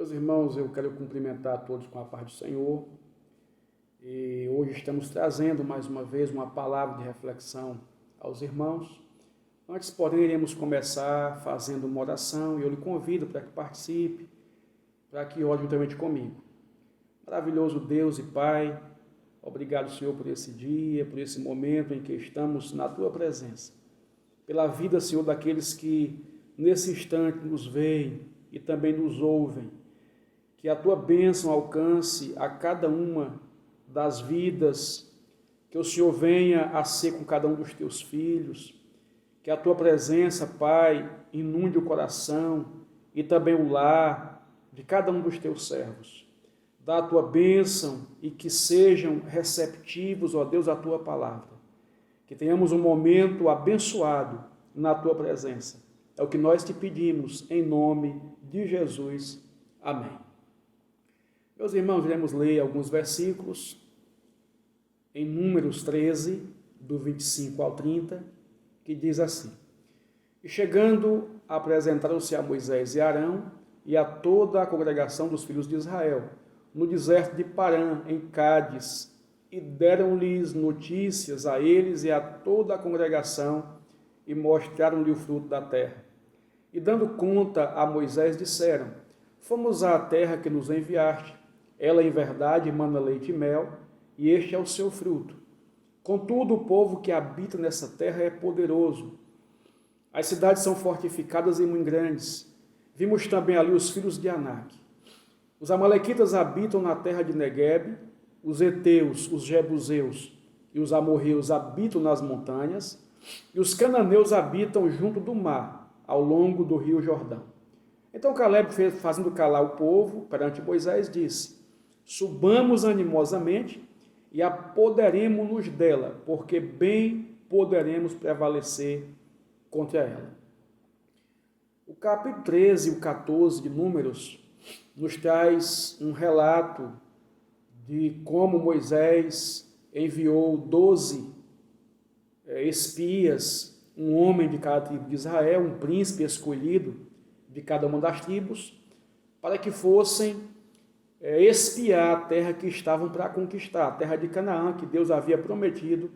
Meus irmãos, eu quero cumprimentar a todos com a paz do Senhor. E hoje estamos trazendo mais uma vez uma palavra de reflexão aos irmãos. Antes, porém, iremos começar fazendo uma oração e eu lhe convido para que participe, para que ore juntamente comigo. Maravilhoso Deus e Pai, obrigado, Senhor, por esse dia, por esse momento em que estamos na Tua presença. Pela vida, Senhor, daqueles que nesse instante nos veem e também nos ouvem. Que a Tua bênção alcance a cada uma das vidas, que o Senhor venha a ser com cada um dos Teus filhos, que a Tua presença, Pai, inunde o coração e também o lar de cada um dos Teus servos. Dá a Tua bênção e que sejam receptivos, ó Deus, à Tua palavra. Que tenhamos um momento abençoado na Tua presença. É o que nós te pedimos, em nome de Jesus. Amém. Meus irmãos, iremos ler alguns versículos em Números 13, do 25 ao 30, que diz assim: E chegando, apresentaram-se a Moisés e Arão e a toda a congregação dos filhos de Israel, no deserto de Parã, em Cádiz, e deram-lhes notícias a eles e a toda a congregação, e mostraram-lhe o fruto da terra. E dando conta a Moisés, disseram: Fomos à terra que nos enviaste. Ela, em verdade, mana leite e mel, e este é o seu fruto. Contudo, o povo que habita nessa terra é poderoso. As cidades são fortificadas e muito grandes. Vimos também ali os filhos de Anak. Os amalequitas habitam na terra de Neguebe, os heteus, os jebuseus e os amorreus habitam nas montanhas, e os cananeus habitam junto do mar, ao longo do rio Jordão. Então Caleb, fazendo calar o povo perante Moisés, disse: Subamos animosamente e apoderemo-nos dela, porque bem poderemos prevalecer contra ela. O capítulo 13 e o 14 de Números nos traz um relato de como Moisés enviou 12 espias, um homem de cada tribo de Israel, um príncipe escolhido de cada uma das tribos, para que fossem espiar a terra que estavam para conquistar, a terra de Canaã, que Deus havia prometido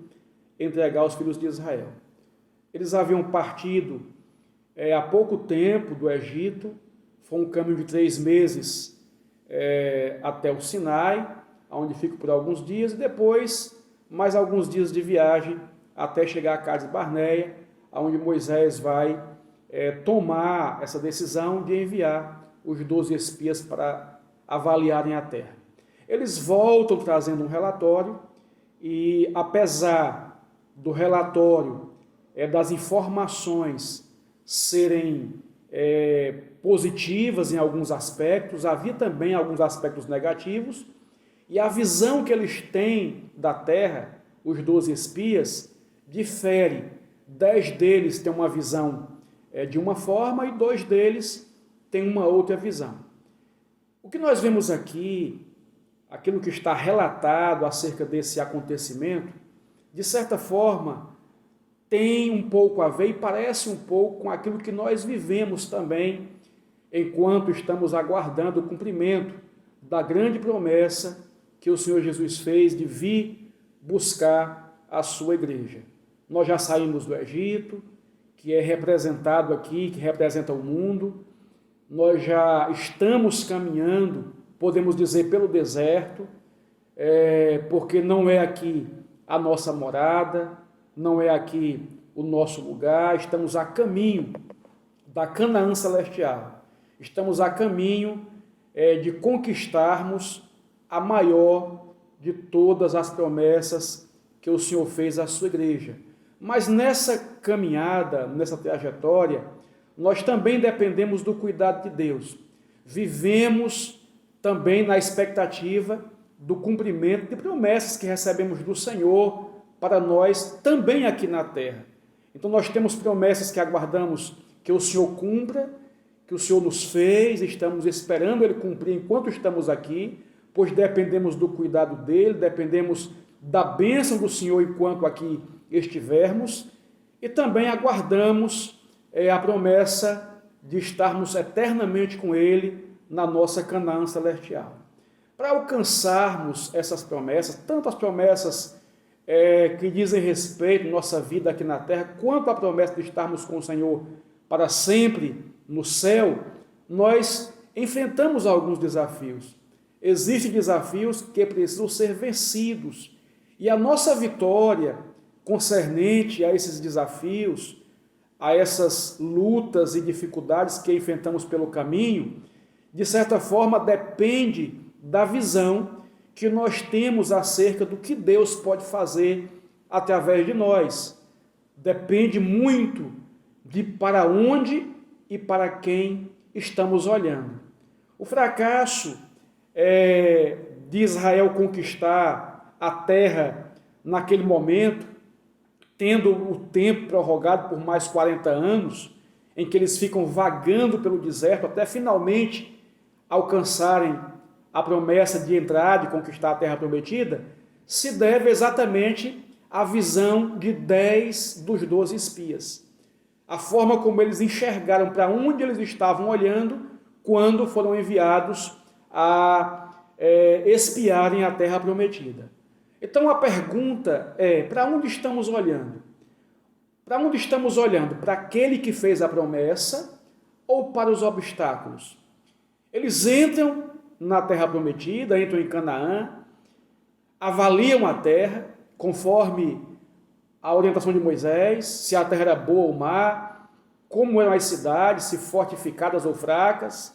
entregar aos filhos de Israel. Eles haviam partido há pouco tempo do Egito, foi um caminho de 3 meses até o Sinai, onde fico por alguns dias, e depois mais alguns dias de viagem até chegar a Cades Barneia, onde Moisés vai tomar essa decisão de enviar os 12 espias para avaliarem a terra. Eles voltam trazendo um relatório e, apesar do relatório, das informações serem positivas em alguns aspectos, havia também alguns aspectos negativos, e a visão que eles têm da terra, os 12 espias, difere. 10 deles têm uma visão de uma forma e 2 deles têm uma outra visão. O que nós vemos aqui, aquilo que está relatado acerca desse acontecimento, de certa forma, tem um pouco a ver e parece um pouco com aquilo que nós vivemos também, enquanto estamos aguardando o cumprimento da grande promessa que o Senhor Jesus fez de vir buscar a sua igreja. Nós já saímos do Egito, que é representado aqui, que representa o mundo. Nós já estamos caminhando, podemos dizer, pelo deserto, porque não é aqui a nossa morada, não é aqui o nosso lugar, estamos a caminho da Canaã celestial, estamos a caminho de conquistarmos a maior de todas as promessas que o Senhor fez à sua igreja. Mas nessa caminhada, nessa trajetória, nós também dependemos do cuidado de Deus. Vivemos também na expectativa do cumprimento de promessas que recebemos do Senhor para nós também aqui na terra. Então nós temos promessas que aguardamos que o Senhor cumpra, que o Senhor nos fez, estamos esperando Ele cumprir enquanto estamos aqui, pois dependemos do cuidado dEle, dependemos da bênção do Senhor enquanto aqui estivermos, e também aguardamos a promessa de estarmos eternamente com Ele na nossa Canaã celestial. Para alcançarmos essas promessas, tanto as promessas que dizem respeito à nossa vida aqui na terra, quanto a promessa de estarmos com o Senhor para sempre no céu, nós enfrentamos alguns desafios. Existem desafios que precisam ser vencidos. E a nossa vitória concernente a esses desafios, a essas lutas e dificuldades que enfrentamos pelo caminho, de certa forma depende da visão que nós temos acerca do que Deus pode fazer através de nós. Depende muito de para onde e para quem estamos olhando. O fracasso de Israel conquistar a terra naquele momento, tendo o tempo prorrogado por mais 40 anos, em que eles ficam vagando pelo deserto até finalmente alcançarem a promessa de entrar, de conquistar a terra prometida, se deve exatamente à visão de 10 dos 12 espias. A forma como eles enxergaram para onde eles estavam olhando quando foram enviados a espiarem a terra prometida. Então a pergunta é, para onde estamos olhando? Para onde estamos olhando? Para aquele que fez a promessa ou para os obstáculos? Eles entram na terra prometida, entram em Canaã, avaliam a terra, conforme a orientação de Moisés, se a terra era boa ou má, como eram as cidades, se fortificadas ou fracas,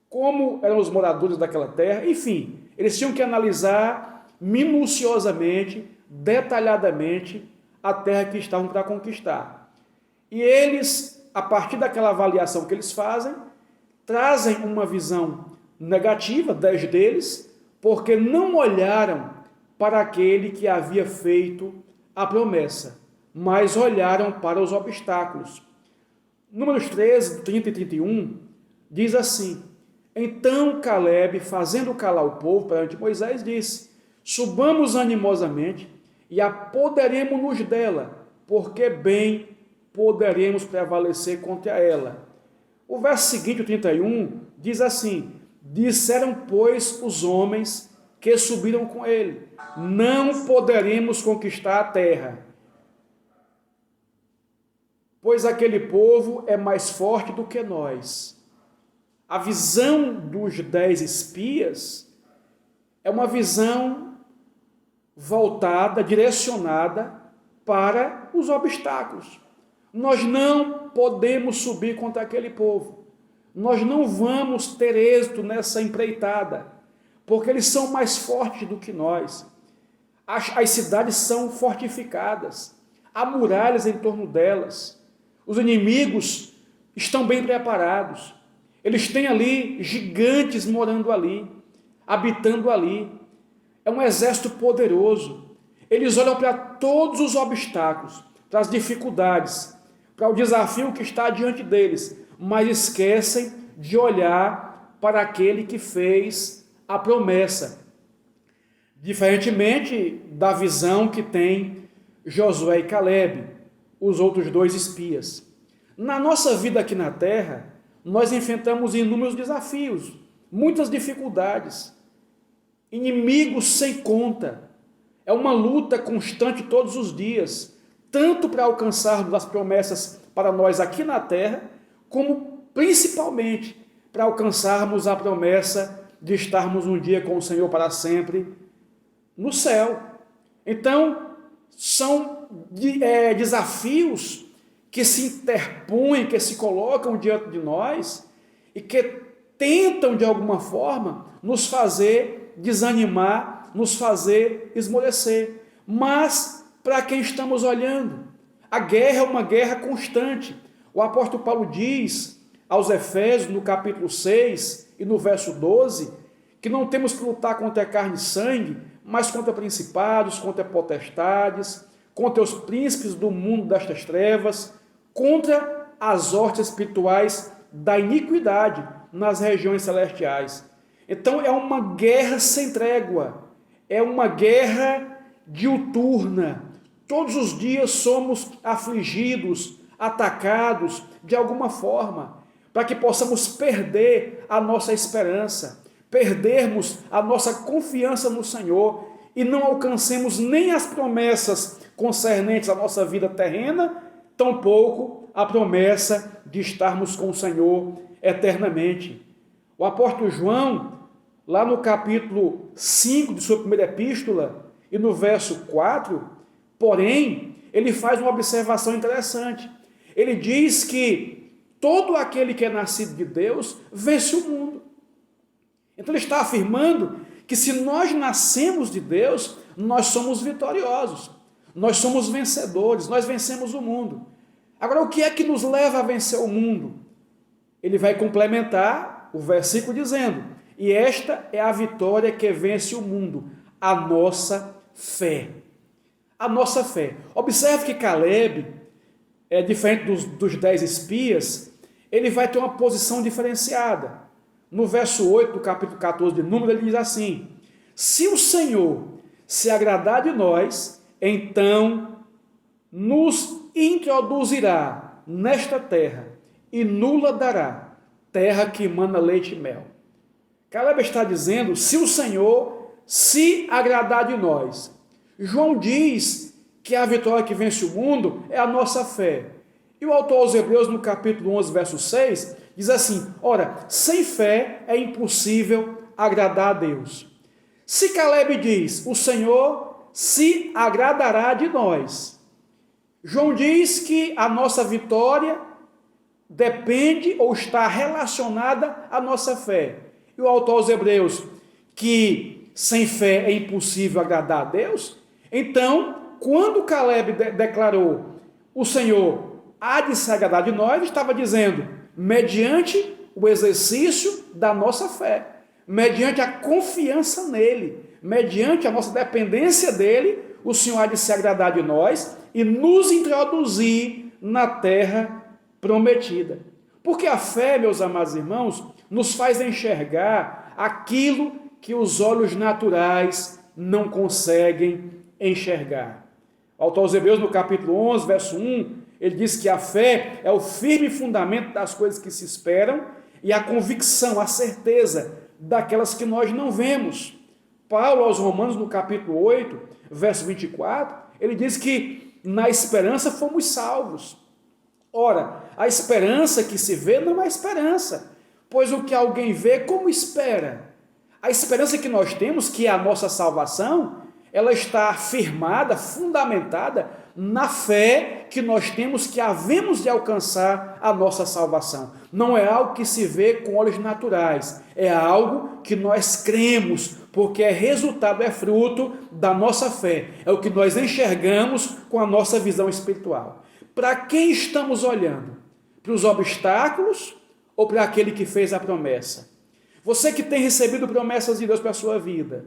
como eram os moradores daquela terra, enfim, eles tinham que analisar minuciosamente, detalhadamente, a terra que estavam para conquistar. E eles, a partir daquela avaliação que eles fazem, trazem uma visão negativa, 10 deles, porque não olharam para aquele que havia feito a promessa, mas olharam para os obstáculos. Números 13, 30 e 31, diz assim: Então Caleb, fazendo calar o povo perante Moisés, disse: Subamos animosamente e apoderemo-nos dela, porque bem poderemos prevalecer contra ela. O verso seguinte, o 31, diz assim: Disseram, pois, os homens que subiram com ele: Não poderemos conquistar a terra, pois aquele povo é mais forte do que nós. A visão dos 10 espias é uma visão voltada, direcionada para os obstáculos. Nós não podemos subir contra aquele povo. Nós não vamos ter êxito nessa empreitada, porque eles são mais fortes do que nós. As cidades são fortificadas, há muralhas em torno delas. Os inimigos estão bem preparados. Eles têm ali gigantes morando ali, habitando ali. É um exército poderoso. Eles olham para todos os obstáculos, para as dificuldades, para o desafio que está diante deles, mas esquecem de olhar para aquele que fez a promessa. Diferentemente da visão que tem Josué e Caleb, os outros 2 espias. Na nossa vida aqui na terra, nós enfrentamos inúmeros desafios, muitas dificuldades, inimigos sem conta. É uma luta constante todos os dias, tanto para alcançarmos as promessas para nós aqui na terra, como principalmente para alcançarmos a promessa de estarmos um dia com o Senhor para sempre no céu. Então, são desafios que se interpõem, que se colocam diante de nós e que tentam, de alguma forma, nos fazer desanimar, nos fazer esmorecer. Mas, para quem estamos olhando, a guerra é uma guerra constante. O apóstolo Paulo diz aos Efésios, no capítulo 6 e no verso 12, que não temos que lutar contra carne e sangue, mas contra principados, contra potestades, contra os príncipes do mundo destas trevas, contra as hostes espirituais da iniquidade nas regiões celestiais. Então é uma guerra sem trégua, é uma guerra diuturna. Todos os dias somos afligidos, atacados de alguma forma, para que possamos perder a nossa esperança, perdermos a nossa confiança no Senhor e não alcancemos nem as promessas concernentes à nossa vida terrena, tampouco a promessa de estarmos com o Senhor eternamente. O apóstolo João, lá no capítulo 5 de sua primeira epístola, e no verso 4, porém, ele faz uma observação interessante. Ele diz que todo aquele que é nascido de Deus vence o mundo. Então ele está afirmando que se nós nascemos de Deus, nós somos vitoriosos, nós somos vencedores, nós vencemos o mundo. Agora, o que é que nos leva a vencer o mundo? Ele vai complementar o versículo dizendo: e esta é a vitória que vence o mundo, a nossa fé. A nossa fé. Observe que Caleb, diferente dos 10 espias, ele vai ter uma posição diferenciada. No verso 8 do capítulo 14 de Números, ele diz assim: se o Senhor se agradar de nós, então nos introduzirá nesta terra e nula dará, terra que emana leite e mel. Caleb está dizendo, se o Senhor se agradar de nós. João diz que a vitória que vence o mundo é a nossa fé. E o autor aos Hebreus, no capítulo 11, verso 6, diz assim: ora, sem fé é impossível agradar a Deus. Se Caleb diz, o Senhor se agradará de nós. João diz que a nossa vitória depende ou está relacionada à nossa fé. E o autor aos Hebreus, que sem fé é impossível agradar a Deus. Então, quando Caleb declarou, o Senhor há de se agradar de nós, estava dizendo, mediante o exercício da nossa fé, mediante a confiança nele, mediante a nossa dependência dele, o Senhor há de se agradar de nós e nos introduzir na terra prometida. Porque a fé, meus amados irmãos, nos faz enxergar aquilo que os olhos naturais não conseguem enxergar. O autor aos Hebreus, no capítulo 11, verso 1, ele diz que a fé é o firme fundamento das coisas que se esperam e a convicção, a certeza daquelas que nós não vemos. Paulo aos Romanos, no capítulo 8, verso 24, ele diz que na esperança fomos salvos. Ora, a esperança que se vê não é esperança, pois o que alguém vê, como espera? A esperança que nós temos, que é a nossa salvação, ela está firmada, fundamentada na fé que nós temos, que havemos de alcançar a nossa salvação. Não é algo que se vê com olhos naturais, é algo que nós cremos, porque é resultado, é fruto da nossa fé, é o que nós enxergamos com a nossa visão espiritual. Para quem estamos olhando? Para os obstáculos ou para aquele que fez a promessa? Você que tem recebido promessas de Deus para a sua vida,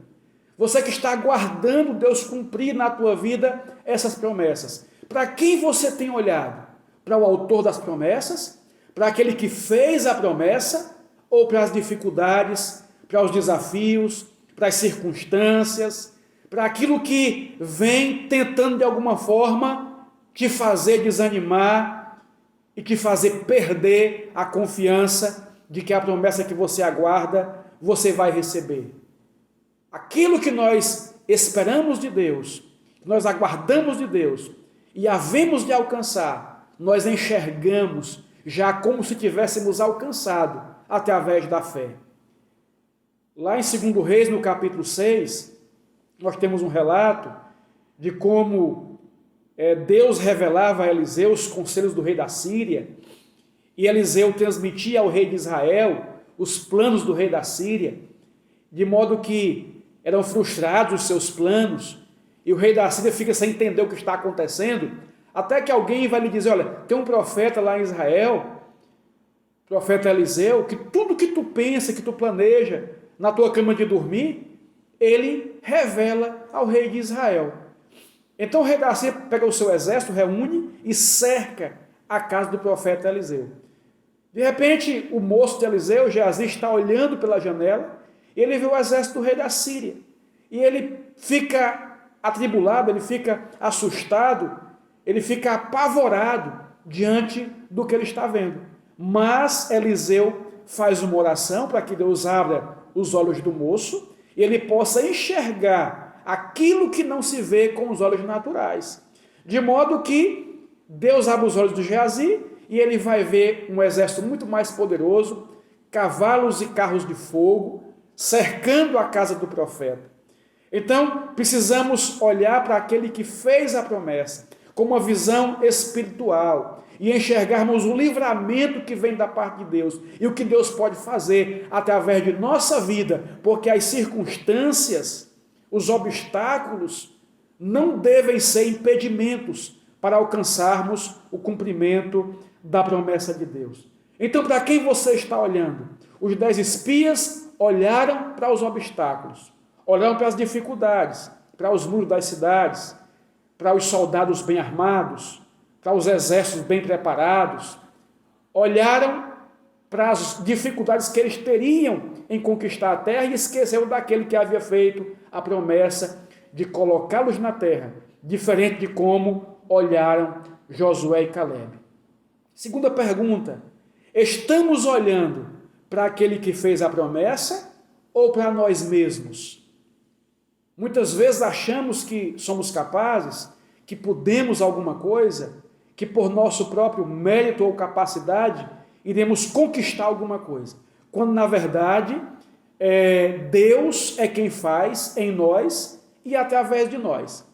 você que está aguardando Deus cumprir na tua vida essas promessas, para quem você tem olhado? Para o autor das promessas? Para aquele que fez a promessa? Ou para as dificuldades, para os desafios, para as circunstâncias, para aquilo que vem tentando de alguma forma te fazer desanimar e te fazer perder a confiança de que a promessa que você aguarda, você vai receber? Aquilo que nós esperamos de Deus, que nós aguardamos de Deus e havemos de alcançar, nós enxergamos já como se tivéssemos alcançado através da fé. Lá em 2 Reis, no capítulo 6, nós temos um relato de como Deus revelava a Eliseu os conselhos do rei da Síria, e Eliseu transmitia ao rei de Israel os planos do rei da Síria, de modo que eram frustrados os seus planos, e o rei da Síria fica sem entender o que está acontecendo, até que alguém vai lhe dizer, olha, tem um profeta lá em Israel, profeta Eliseu, que tudo que tu pensa, que tu planeja na tua cama de dormir, ele revela ao rei de Israel. Então o rei da Síria pega o seu exército, reúne e cerca a casa do profeta Eliseu. De repente, o moço de Eliseu, Geazi, está olhando pela janela, e ele vê o exército do rei da Síria. E ele fica atribulado, ele fica assustado, ele fica apavorado diante do que ele está vendo. mas Eliseu faz uma oração para que Deus abra os olhos do moço e ele possa enxergar aquilo que não se vê com os olhos naturais. De modo que Deus abre os olhos de Geazi e ele vai ver um exército muito mais poderoso, cavalos e carros de fogo, cercando a casa do profeta. Então, precisamos olhar para aquele que fez a promessa, com uma visão espiritual, e enxergarmos o livramento que vem da parte de Deus, e o que Deus pode fazer através de nossa vida, porque as circunstâncias, os obstáculos, não devem ser impedimentos para alcançarmos o cumprimento da promessa de Deus. Então, para quem você está olhando? Os 10 espias olharam para os obstáculos, olharam para as dificuldades, para os muros das cidades, para os soldados bem armados, para os exércitos bem preparados, olharam para as dificuldades que eles teriam em conquistar a terra e esqueceram daquele que havia feito a promessa de colocá-los na terra, diferente de como olharam Josué e Calebe. Segunda pergunta: estamos olhando para aquele que fez a promessa ou para nós mesmos? Muitas vezes achamos que somos capazes, que podemos alguma coisa, que por nosso próprio mérito ou capacidade iremos conquistar alguma coisa, quando na verdade Deus é quem faz em nós e através de nós.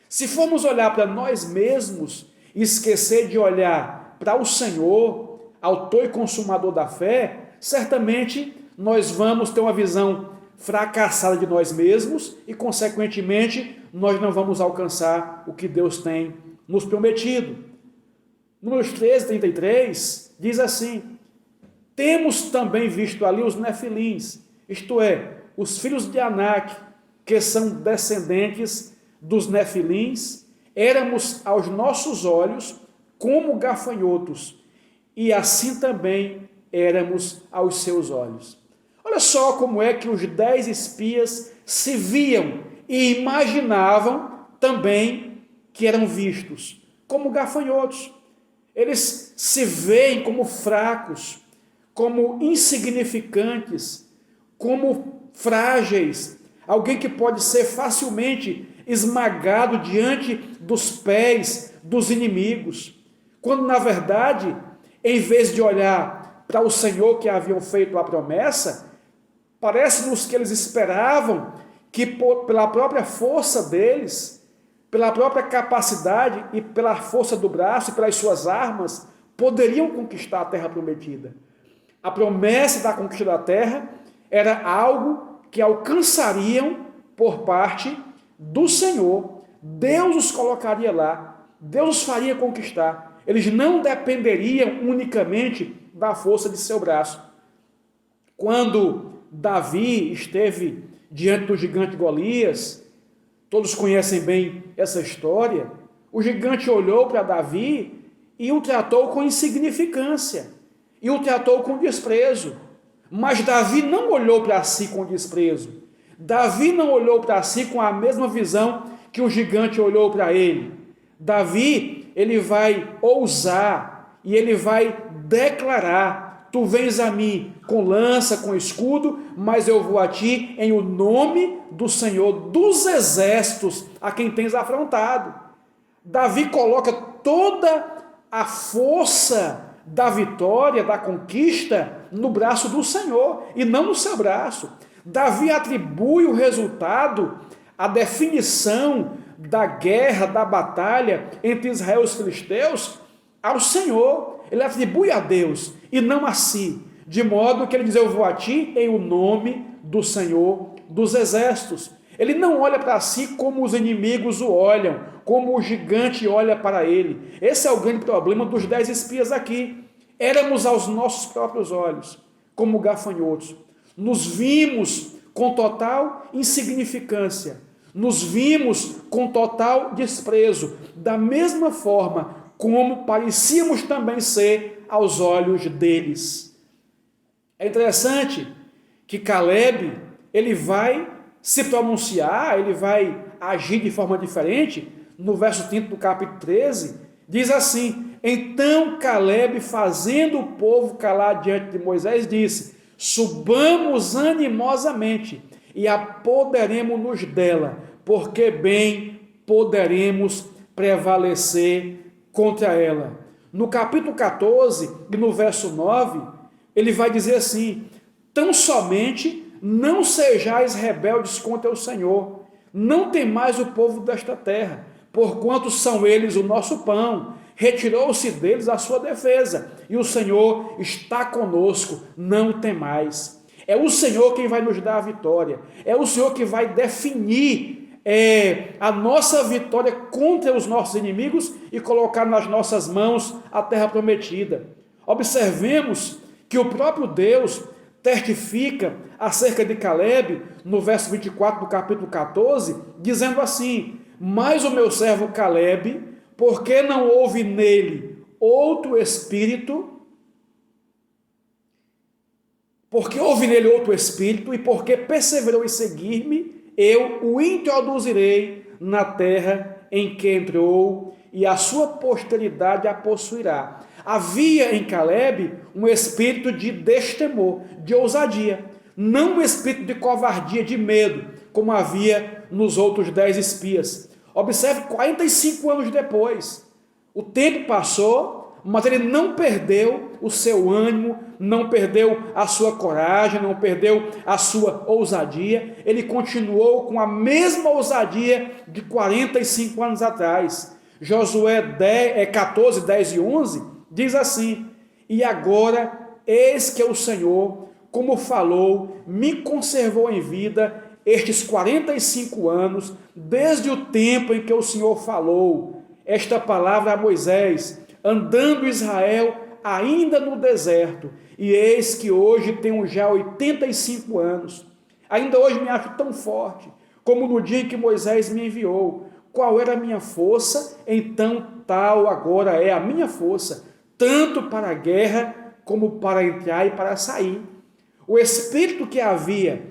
Se formos olhar para nós mesmos e esquecer de olhar para o Senhor, autor e consumador da fé, certamente nós vamos ter uma visão fracassada de nós mesmos e, consequentemente, nós não vamos alcançar o que Deus tem nos prometido. Números 13, 33, diz assim: temos também visto ali os nefilins, isto é, os filhos de Anak, que são descendentes dos nefilins, éramos aos nossos olhos como gafanhotos, e assim também éramos aos seus olhos. Olha só como é que os 10 espias se viam e imaginavam também que eram vistos como gafanhotos. Eles se veem como fracos, como insignificantes, como frágeis, alguém que pode ser facilmente esmagado diante dos pés dos inimigos, quando na verdade, em vez de olhar para o Senhor que haviam feito a promessa, parece-nos que eles esperavam que pela própria força deles, pela própria capacidade e pela força do braço e pelas suas armas, poderiam conquistar a terra prometida. A promessa da conquista da terra era algo que alcançariam por parte do Senhor. Deus os colocaria lá, Deus os faria conquistar. Eles não dependeriam unicamente da força de seu braço. Quando Davi esteve diante do gigante Golias, todos conhecem bem essa história, o gigante olhou para Davi e o tratou com insignificância, e o tratou com desprezo. Mas Davi não olhou para si com desprezo. Davi não olhou para si com a mesma visão que o gigante olhou para ele. Davi, ele vai ousar e ele vai declarar: tu vens a mim com lança, com escudo, mas eu vou a ti em o nome do Senhor dos exércitos, a quem tens afrontado. Davi coloca toda a força da vitória, da conquista, no braço do Senhor e não no seu braço. Davi atribui o resultado, a definição da guerra, da batalha entre Israel e os filisteus ao Senhor. Ele atribui a Deus e não a si, de modo que ele diz: eu vou a ti em o nome do Senhor dos exércitos. Ele não olha para si como os inimigos o olham, como o gigante olha para ele. Esse é o grande problema dos 10 espias aqui. Éramos aos nossos próprios olhos como gafanhotos. Nos vimos com total insignificância. Nos vimos com total desprezo. Da mesma forma como parecíamos também ser aos olhos deles. É interessante que Calebe, ele vai se pronunciar, ele vai agir de forma diferente. No verso 30 do capítulo 13, diz assim: Então Caleb, fazendo o povo calar diante de Moisés, disse: subamos animosamente e apoderemo-nos dela, porque bem poderemos prevalecer contra ela. No capítulo 14 e no verso 9, ele vai dizer assim: tão somente não sejais rebeldes contra o Senhor, não temais o povo desta terra, porquanto são eles o nosso pão. Retirou-se deles a sua defesa, e o Senhor está conosco, não temais. É o Senhor quem vai nos dar a vitória, é o Senhor que vai definir a nossa vitória contra os nossos inimigos e colocar nas nossas mãos a terra prometida. Observemos que o próprio Deus testifica acerca de Caleb, no verso 24 do capítulo 14, dizendo assim: mas o meu servo Caleb, porque não houve nele outro espírito, e porque perseverou em seguir-me, eu o introduzirei na terra em que entrou, e a sua posteridade a possuirá. Havia em Caleb um espírito de destemor, de ousadia, não um espírito de covardia, de medo, como havia nos outros 10 espias. Observe, 45 anos depois, o tempo passou, mas ele não perdeu o seu ânimo, não perdeu a sua coragem, não perdeu a sua ousadia. Ele continuou com a mesma ousadia de 45 anos atrás. Josué 14, 10 e 11 diz assim: e agora, eis que o Senhor, como falou, me conservou em vida estes 45 anos, desde o tempo em que o Senhor falou esta palavra a Moisés, andando Israel ainda no deserto, e eis que hoje tenho já 85 anos. Ainda hoje me acho tão forte, como no dia em que Moisés me enviou. Qual era a minha força? Então tal agora é a minha força, tanto para a guerra, como para entrar e para sair. O espírito que havia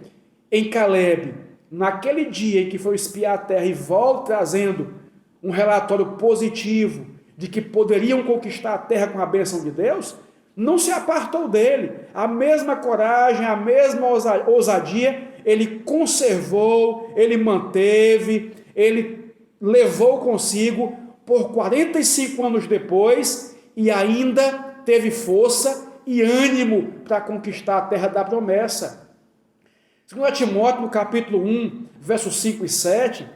em Caleb, naquele dia em que foi espiar a terra e volta trazendo um relatório positivo de que poderiam conquistar a terra com a bênção de Deus, não se apartou dele. A mesma coragem, a mesma ousadia, ele conservou, ele manteve, ele levou consigo por 45 anos depois, e ainda teve força e ânimo para conquistar a terra da promessa. Segundo Timóteo, no capítulo 1, versos 5 e 7,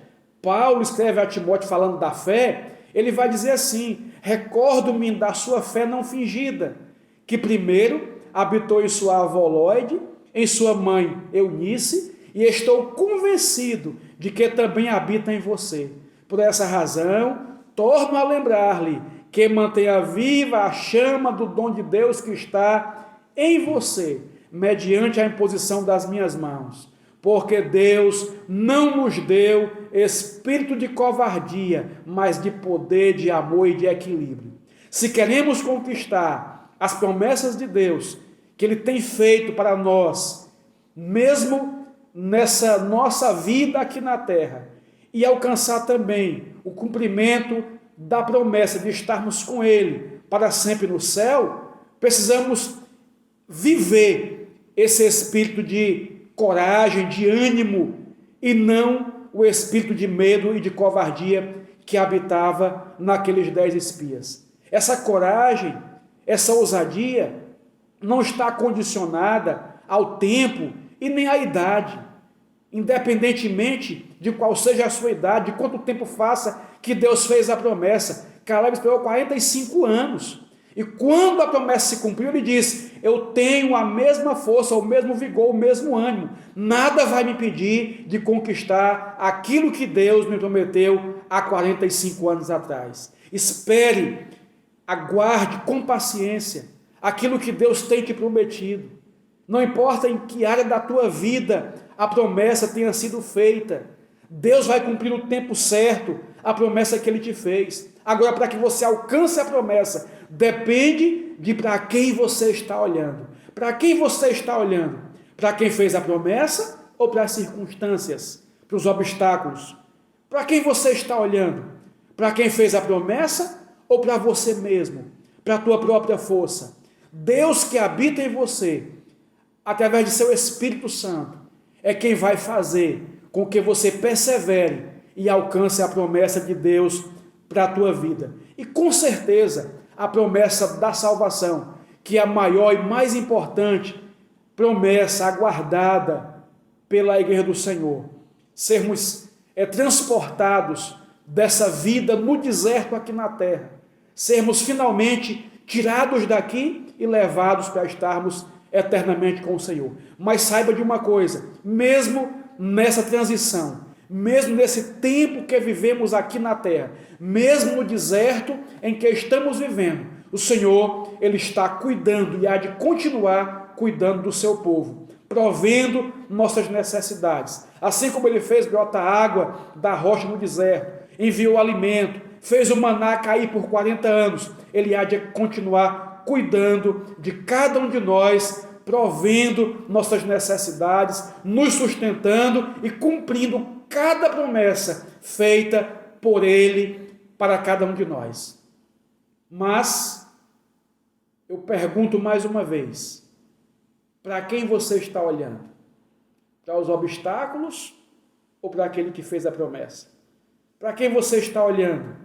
Paulo escreve a Timóteo falando da fé. Ele vai dizer assim: recordo-me da sua fé não fingida, que primeiro habitou em sua avó Lóide, em sua mãe Eunice, e estou convencido de que também habita em você. Por essa razão, torno a lembrar-lhe que mantenha viva a chama do dom de Deus que está em você, mediante a imposição das minhas mãos. Porque Deus não nos deu espírito de covardia, mas de poder, de amor e de equilíbrio. Se queremos conquistar as promessas de Deus, que Ele tem feito para nós, mesmo nessa nossa vida aqui na terra, e alcançar também o cumprimento da promessa de estarmos com Ele para sempre no céu, precisamos viver esse espírito de coragem, de ânimo, e não o espírito de medo e de covardia que habitava naqueles 10 espias. Essa coragem, essa ousadia não está condicionada ao tempo e nem à idade, independentemente de qual seja a sua idade, de quanto tempo faça que Deus fez a promessa. Caleb esperou 45 anos, e quando a promessa se cumpriu, ele disse: eu tenho a mesma força, o mesmo vigor, o mesmo ânimo, nada vai me impedir de conquistar aquilo que Deus me prometeu há 45 anos atrás. Espere, aguarde com paciência aquilo que Deus tem te prometido. Não importa em que área da tua vida a promessa tenha sido feita, Deus vai cumprir no tempo certo a promessa que Ele te fez. Agora, para que você alcance a promessa, depende de para quem você está olhando. Para quem você está olhando? Para quem fez a promessa ou para as circunstâncias, para os obstáculos? Para quem você está olhando? Para quem fez a promessa ou para você mesmo, para a tua própria força. Deus que habita em você, através de seu Espírito Santo, é quem vai fazer com que você persevere e alcance a promessa de Deus para a tua vida. E com certeza, a promessa da salvação, que é a maior e mais importante promessa aguardada pela Igreja do Senhor. Sermos transportados dessa vida no deserto aqui na terra. Sermos finalmente tirados daqui e levados para estarmos eternamente com o Senhor. Mas saiba de uma coisa, mesmo nessa transição, mesmo nesse tempo que vivemos aqui na terra, mesmo no deserto em que estamos vivendo, o Senhor, Ele está cuidando e há de continuar cuidando do seu povo, provendo nossas necessidades. Assim como Ele fez brotar água da rocha no deserto, enviou alimento, fez o maná cair por 40 anos, Ele há de continuar cuidando de cada um de nós, provendo nossas necessidades, nos sustentando e cumprindo cada promessa feita por Ele para cada um de nós. Mas eu pergunto mais uma vez, para quem você está olhando? Para os obstáculos ou para aquele que fez a promessa? Para quem você está olhando?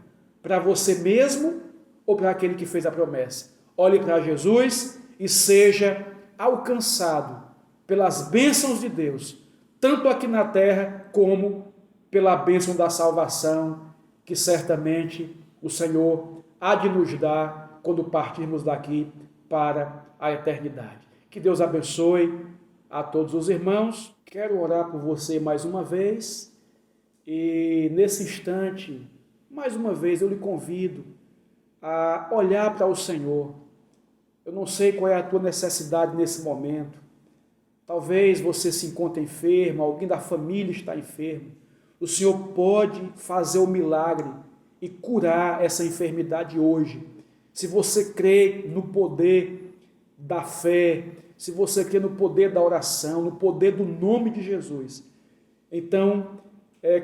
Para você mesmo ou para aquele que fez a promessa? Olhe para Jesus e seja alcançado pelas bênçãos de Deus, tanto aqui na terra como pela bênção da salvação, que certamente o Senhor há de nos dar quando partirmos daqui para a eternidade. Que Deus abençoe a todos os irmãos. Quero orar por você mais uma vez e nesse instante, mais uma vez, eu lhe convido a olhar para o Senhor. Eu não sei qual é a tua necessidade nesse momento. Talvez você se encontre enfermo, alguém da família está enfermo. O Senhor pode fazer o milagre e curar essa enfermidade hoje. Se você crê no poder da fé, se você crê no poder da oração, no poder do nome de Jesus, então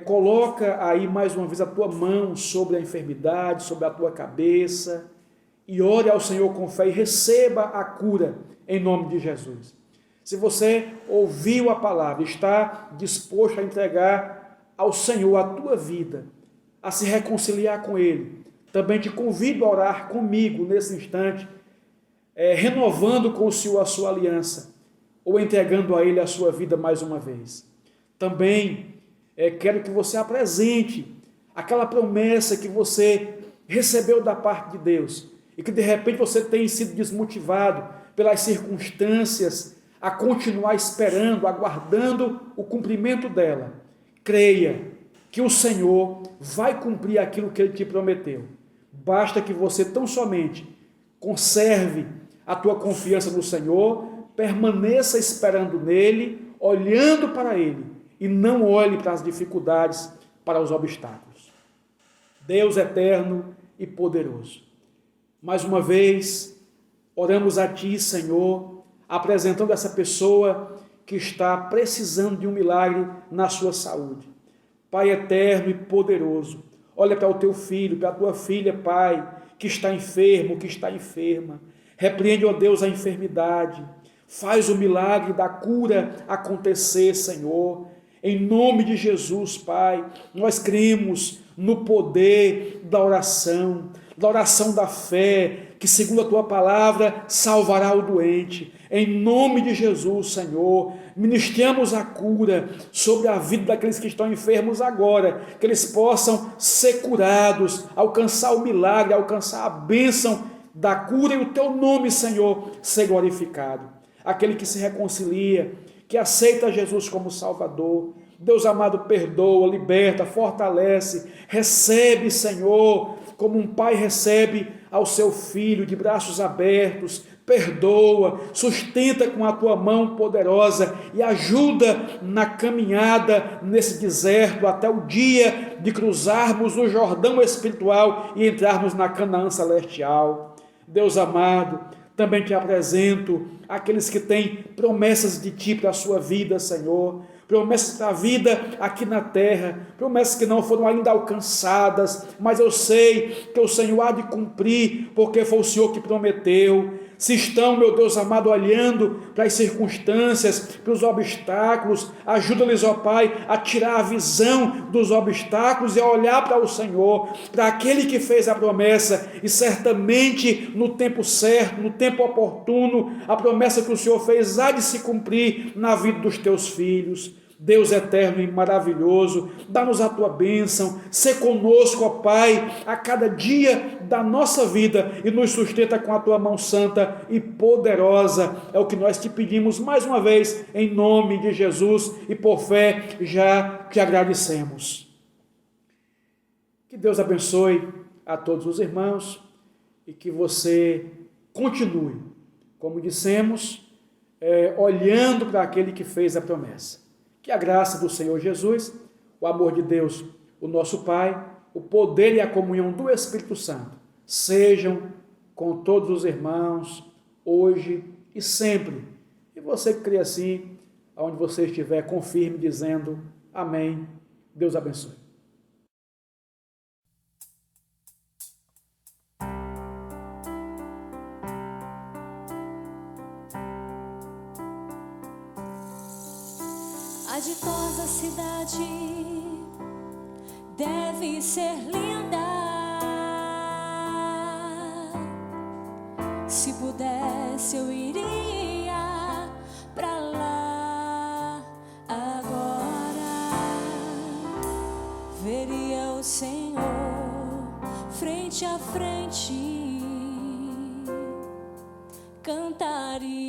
coloca aí mais uma vez a tua mão sobre a enfermidade, sobre a tua cabeça, e ore ao Senhor com fé e receba a cura em nome de Jesus. Se você ouviu a palavra, está disposto a entregar ao Senhor a tua vida, a se reconciliar com Ele, também te convido a orar comigo nesse instante, renovando com o Senhor a sua aliança, ou entregando a Ele a sua vida mais uma vez. Também quero que você apresente aquela promessa que você recebeu da parte de Deus, e que de repente você tem sido desmotivado pelas circunstâncias a continuar esperando, aguardando o cumprimento dela. Creia que o Senhor vai cumprir aquilo que Ele te prometeu. Basta que você tão somente conserve a tua confiança no Senhor, permaneça esperando nele, olhando para Ele, e não olhe para as dificuldades, para os obstáculos. Deus eterno e poderoso, mais uma vez, oramos a Ti, Senhor, apresentando essa pessoa que está precisando de um milagre na sua saúde. Pai eterno e poderoso, olha para o Teu filho, para a Tua filha, Pai, que está enfermo, que está enferma. Repreende, ó Deus, a enfermidade. Faz o milagre da cura acontecer, Senhor. Em nome de Jesus, Pai, nós cremos no poder da oração da fé, que segundo a Tua palavra salvará o doente. Em nome de Jesus, Senhor, ministramos a cura sobre a vida daqueles que estão enfermos agora, que eles possam ser curados, alcançar o milagre, alcançar a bênção da cura e o Teu nome, Senhor, ser glorificado. Aquele que se reconcilia, que aceita Jesus como Salvador, Deus amado, perdoa, liberta, fortalece, recebe, Senhor, como um pai recebe ao seu filho de braços abertos, perdoa, sustenta com a Tua mão poderosa e ajuda na caminhada nesse deserto até o dia de cruzarmos o Jordão espiritual e entrarmos na Canaã celestial. Deus amado, também Te apresento aqueles que têm promessas de Ti para a sua vida, Senhor, promessas da vida aqui na terra, promessas que não foram ainda alcançadas, mas eu sei que o Senhor há de cumprir, porque foi o Senhor que prometeu. Se estão, meu Deus amado, olhando para as circunstâncias, para os obstáculos, ajuda-lhes, ó Pai, a tirar a visão dos obstáculos e a olhar para o Senhor, para aquele que fez a promessa, e certamente no tempo certo, no tempo oportuno, a promessa que o Senhor fez há de se cumprir na vida dos teus filhos. Deus eterno e maravilhoso, dá-nos a tua bênção, sê conosco, ó Pai, a cada dia da nossa vida e nos sustenta com a tua mão santa e poderosa. É o que nós te pedimos mais uma vez, em nome de Jesus, e por fé já te agradecemos. Que Deus abençoe a todos os irmãos e que você continue, como dissemos, olhando para aquele que fez a promessa. Que a graça do Senhor Jesus, o amor de Deus, o nosso Pai, o poder e a comunhão do Espírito Santo sejam com todos os irmãos, hoje e sempre. E você que crê assim, aonde você estiver, confirme dizendo amém. Deus abençoe. A ditosa cidade deve ser linda. Se pudesse eu iria pra lá agora. Veria o Senhor frente a frente, cantaria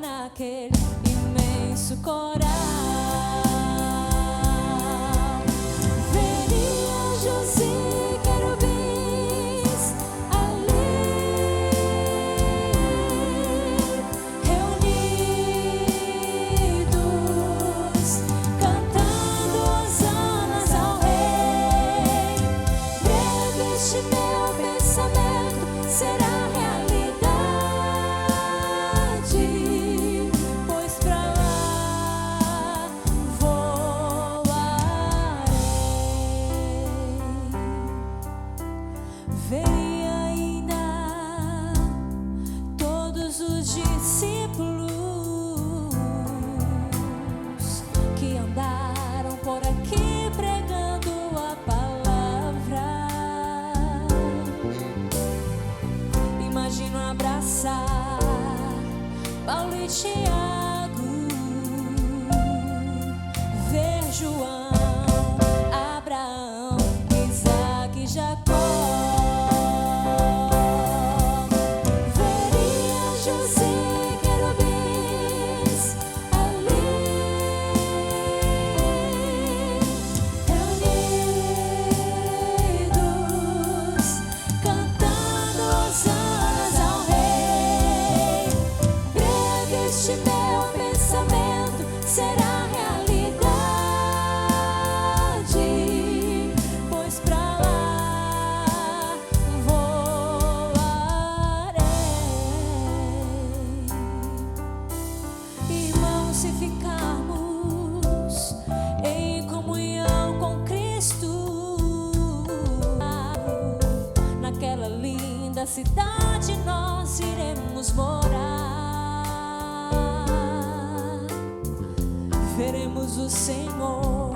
naquele imenso coral. Veria José e querubins ali reunidos, cantando hosanas ao Rei. Breve este meu pensamento será realidade, pois pra lá voarei. Veria ainda todos os discípulos que andaram por aqui pregando a palavra. Imagino abraçar Paulo e Tiago, ver João, Abraão, Isaac e Jacó. Veria José e querubins ali reunidos, cantando hosanas ao Rei. Breve este meu pensamento será realidade, pois pra lá voarei. Irmãos, se ficarmos em comunhão com Cristo, naquela linda cidade nós iremos morar. Veremos o Senhor